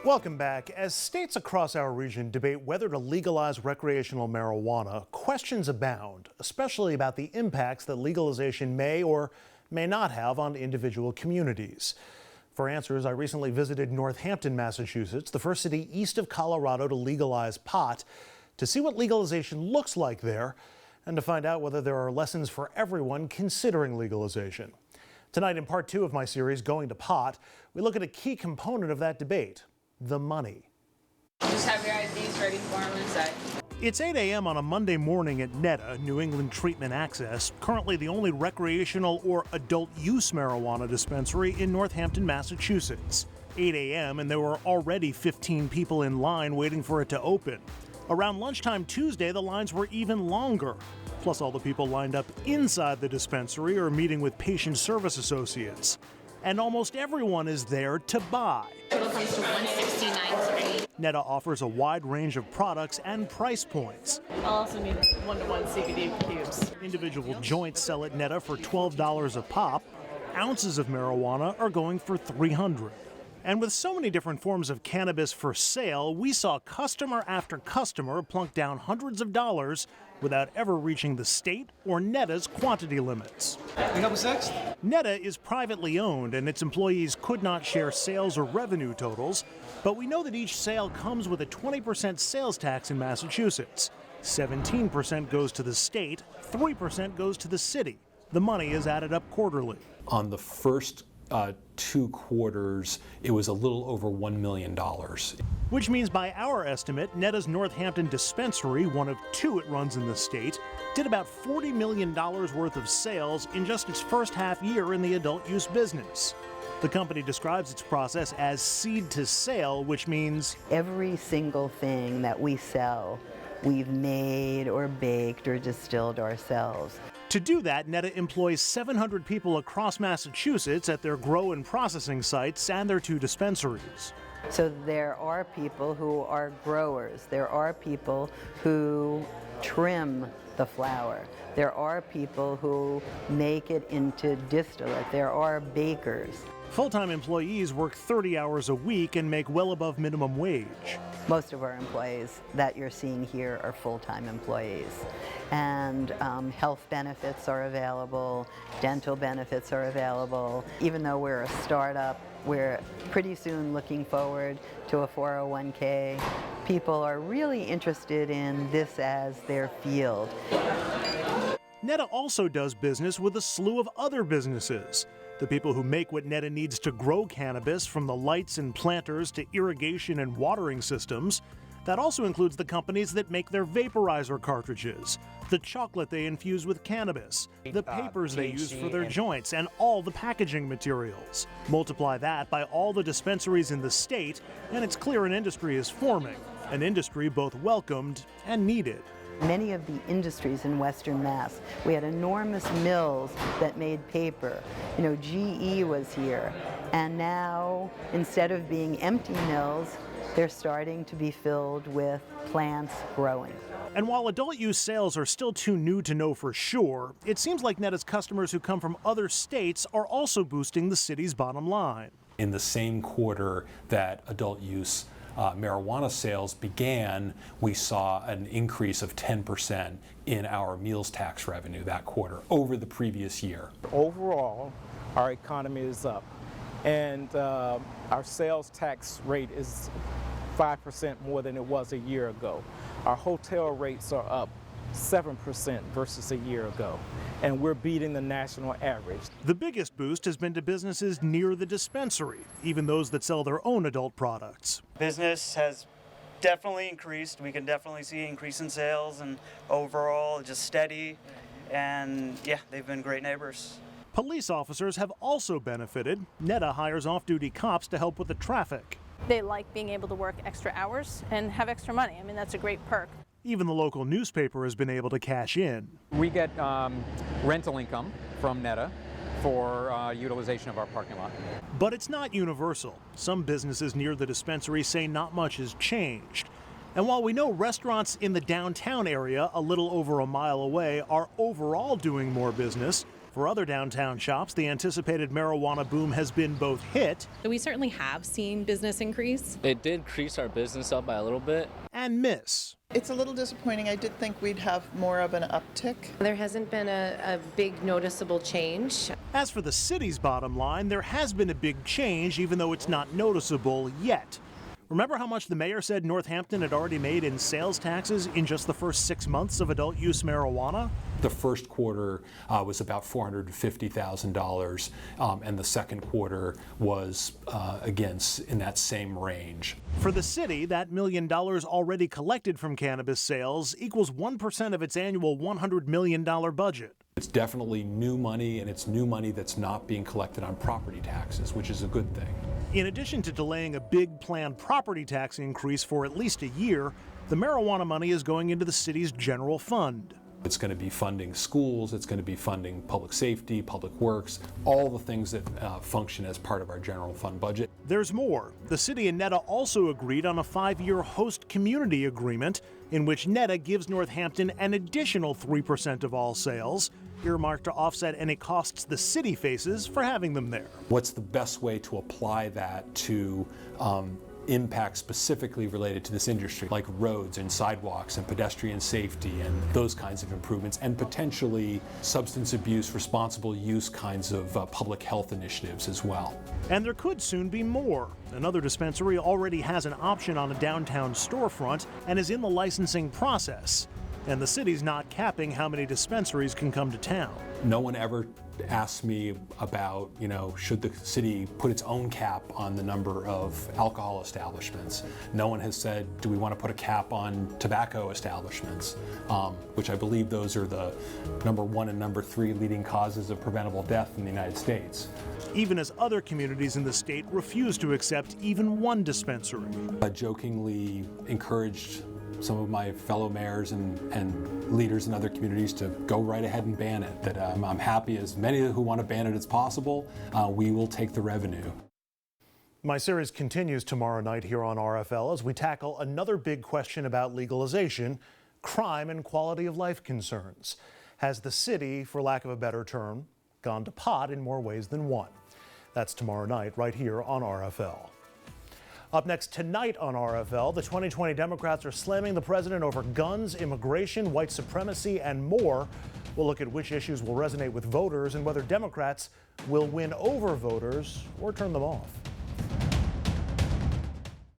Welcome back. As states across our region debate whether to legalize recreational marijuana, questions abound, especially about the impacts that legalization may or may not have on individual communities. For answers, I recently visited Northampton, Massachusetts, the first city east of Colorado to legalize pot, to see what legalization looks like there and to find out whether there are lessons for everyone considering legalization. Tonight, in part 2 of my series, Going to Pot, we look at a key component of that debate: the money. Just have your IDs ready for them inside. It's 8 a.m. on a Monday morning at NETA, New England Treatment Access, currently the only recreational or adult use marijuana dispensary in Northampton, Massachusetts. 8 a.m. and there were already 15 people in line waiting for it to open. Around lunchtime Tuesday, the lines were even longer. Plus, all the people lined up inside the dispensary are meeting with patient service associates. And almost everyone is there to buy. Total comes to $169.38. NETA offers a wide range of products and price points. I'll also need 1-to-1 CBD cubes. Individual joints sell at NETA for $12 a pop. Ounces of marijuana are going for $300. And with so many different forms of cannabis for sale, we saw customer after customer plunk down hundreds of dollars without ever reaching the state or NETA's quantity limits. You know what's next? NETA is privately owned and its employees could not share sales or revenue totals, but we know that each sale comes with a 20% sales tax in Massachusetts. 17% goes to the state, 3% goes to the city. The money is added up quarterly. On the first 2 quarters, it was a little over $1 million. Which means by our estimate, NETA's Northampton dispensary, one of 2 it runs in the state, did about $40 million worth of sales in just its first half year in the adult use business. The company describes its process as seed to sale, which means every single thing that we sell, we've made or baked or distilled ourselves. To do that, NETA employs 700 people across Massachusetts at their grow and processing sites and their 2 dispensaries. So there are people who are growers. There are people who trim the flower. There are people who make it into distillate. There are bakers. Full-time employees work 30 hours a week and make well above minimum wage. Most of our employees that you're seeing here are full-time employees. And health benefits are available, dental benefits are available. Even though we're a startup, we're pretty soon looking forward to a 401k. People are really interested in this as their field. NETA also does business with a slew of other businesses. The people who make what NETA needs to grow cannabis, from the lights and planters to irrigation and watering systems. That also includes the companies that make their vaporizer cartridges, the chocolate they infuse with cannabis, the papers they use for their joints, and all the packaging materials. Multiply that by all the dispensaries in the state, and it's clear an industry is forming, an industry both welcomed and needed. Many of the industries in Western Mass, we had enormous mills that made paper. You know, GE was here, and now instead of being empty mills, they're starting to be filled with plants growing. And while adult use sales are still too new to know for sure, it seems like NETA's customers who come from other states are also boosting the city's bottom line. In the same quarter that adult use marijuana sales began, we saw an increase of 10% in our meals tax revenue that quarter over the previous year. Overall, our economy is up, and our sales tax rate is 5% more than it was a year ago. Our hotel rates are up 7% versus a year ago, and we're beating the national average. The biggest boost has been to businesses near the dispensary, even those that sell their own adult products. Business has definitely increased. We can definitely see an increase in sales, and overall just steady, and yeah, they've been great neighbors. Police officers have also benefited. NETA hires off-duty cops to help with the traffic. They like being able to work extra hours and have extra money. I mean, that's a great perk. Even the local newspaper has been able to cash in. We get rental income from NETA for utilization of our parking lot. But it's not universal. Some businesses near the dispensary say not much has changed. And while we know restaurants in the downtown area, a little over a mile away, are overall doing more business, For other downtown shops, the anticipated marijuana boom has been both hit We certainly have seen business increase. It did increase our business up by a little bit. and miss. It's a little disappointing. I did think we'd have more of an uptick. There hasn't been a big noticeable change. As for the city's bottom line, there has been a big change, even though it's not noticeable yet. Remember how much the mayor said Northampton had already made in sales taxes in just the first 6 months of adult use marijuana? The first quarter was about $450,000, and the second quarter was, again, in that same range. For the city, that $1 million already collected from cannabis sales equals 1% of its annual $100 million budget. It's definitely new money, and it's new money that's not being collected on property taxes, which is a good thing. In addition to delaying a big planned property tax increase for at least a year, the marijuana money is going into the city's general fund. It's going to be funding schools, it's going to be funding public safety, public works, all the things that function as part of our general fund budget. There's more. The city and NETA also agreed on a 5-year host community agreement in which NETA gives Northampton an additional 3% of all sales, earmarked to offset any costs the city faces for having them there. What's the best way to apply that to impacts specifically related to this industry, like roads and sidewalks and pedestrian safety and those kinds of improvements, and potentially substance abuse, responsible use kinds of public health initiatives as well. And there could soon be more. Another dispensary already has an option on a downtown storefront and is in the licensing process. And the city's not capping how many dispensaries can come to town. No one ever asked me about, should the city put its own cap on the number of alcohol establishments. No one has said, do we want to put a cap on tobacco establishments, which I believe those are the number 1 and number 3 leading causes of preventable death in the United States. Even as other communities in the state refuse to accept even one dispensary. I jokingly encouraged some of my fellow mayors and leaders in other communities to go right ahead and ban it. That I'm happy as many who want to ban it as possible. We will take the revenue. My series continues tomorrow night here on RFL as we tackle another big question about legalization, crime and quality of life concerns. Has the city, for lack of a better term, gone to pot in more ways than one? That's tomorrow night right here on RFL. Up next tonight on RFL, the 2020 Democrats are slamming the president over guns, immigration, white supremacy, and more. We'll look at which issues will resonate with voters and whether Democrats will win over voters or turn them off.